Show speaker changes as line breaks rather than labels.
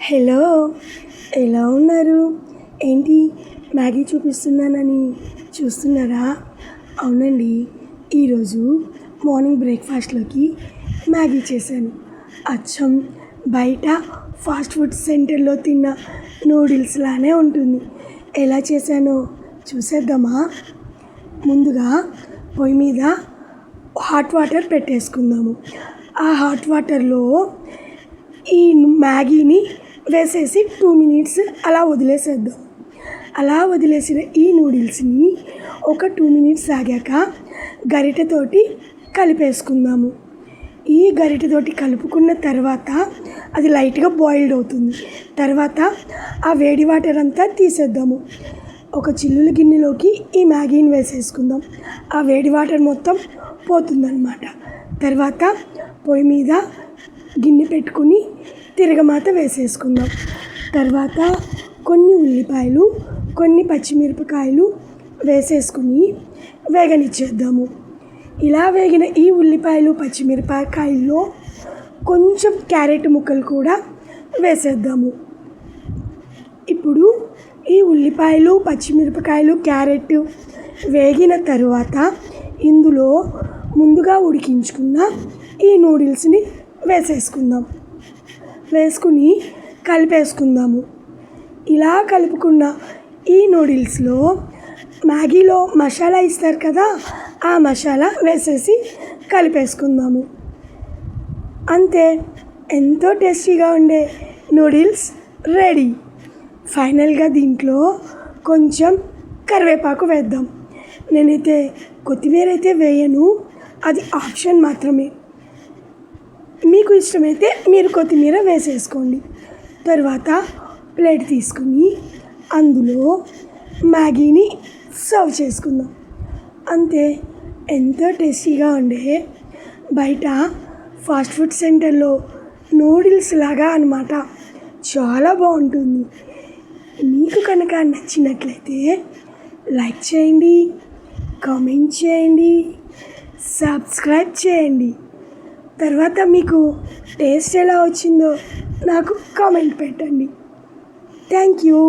Hello! ఎలా ఉన్నారు? ఏంటి మ్యాగీ చూపిస్తున్నానని చూస్తున్నారా? అవునండి, ఈరోజు మార్నింగ్ బ్రేక్‌ఫాస్ట్‌లోకి మ్యాగీ చేశాను. అచ్చం బయట ఫాస్ట్ ఫుడ్ సెంటర్‌లో తిన్న నూడిల్స్ లానే ఉంటుంది. ఎలా చేశానో చూసేద్దామా? ముందుగా పొయ్యి మీద హాట్ వాటర్ పెట్టేసుకుందాము. ఆ హాట్ వాటర్‌లో ఈ మ్యాగీని వేసేసి 2 మినిట్స్ అలా వదిలేసేద్దాం. అలా వదిలేసిన ఈ నూడిల్స్‌ని ఒక 2 మినిట్స్ ఆగాక గరిటెతోటి కలిపేసుకుందాము. ఈ గరిటెతోటి కలుపుకున్న తర్వాత అది లైట్‌గా బాయిల్డ్ అవుతుంది. తర్వాత ఆ వేడి వాటర్ అంతా తీసేద్దాము. ఒక చిల్లుల గిన్నెలోకి ఈ మ్యాగీని వేసేసుకుందాం. ఆ వేడి వాటర్ మొత్తం పోతుందన్నమాట. తర్వాత పొయ్యి మీద గిన్నె పెట్టుకుని తిరగమాత వేసేసుకుందాం. తర్వాత కొన్ని ఉల్లిపాయలు, కొన్ని పచ్చిమిరపకాయలు వేసేసుకుని వేగనిచ్చేద్దాము. ఇలా వేగిన ఈ ఉల్లిపాయలు, పచ్చిమిరపకాయల్లో కొంచెం క్యారెట్ ముక్కలు కూడా వేసేద్దాము. ఇప్పుడు ఈ ఉల్లిపాయలు, పచ్చిమిరపకాయలు, క్యారెట్ వేగిన తరువాత ఇందులో ముందుగా ఉడికించుకున్న ఈ నూడిల్స్ని వేసేసుకుందాం. వేసుకుని కలిపేసుకుందాము. ఇలా కలుపుకున్న ఈ నూడిల్స్లో మ్యాగీలో మసాలా ఇస్తారు కదా, ఆ మసాలా వేసేసి కలిపేసుకుందాము. అంతే, ఎంతో టేస్టీగా ఉండే నూడిల్స్ రెడీ. ఫైనల్గా దీంట్లో కొంచెం కరివేపాకు వేద్దాం. నేనైతే కొత్తిమీర అయితే వేయను, అది ఆప్షన్ మాత్రమే. మీకు ఇష్టమైతే మీరు కొత్తిమీర వేసేసుకోండి. తర్వాత ప్లేట్ తీసుకుని అందులో మ్యాగీని సర్వ్ చేసుకుందాం. అంతే, ఎంతో టేస్టీగా ఉండే బయట ఫాస్ట్ ఫుడ్ సెంటర్లో నూడిల్స్ లాగా అన్నమాట. చాలా బాగుంటుంది. మీకు కనుక నచ్చినట్లయితే లైక్ చేయండి, కామెంట్ చేయండి, సబ్స్క్రైబ్ చేయండి. తర్వాత మీకు టేస్ట్ ఎలా వచ్చిందో నాకు కామెంట్ పెట్టండి. Thank you.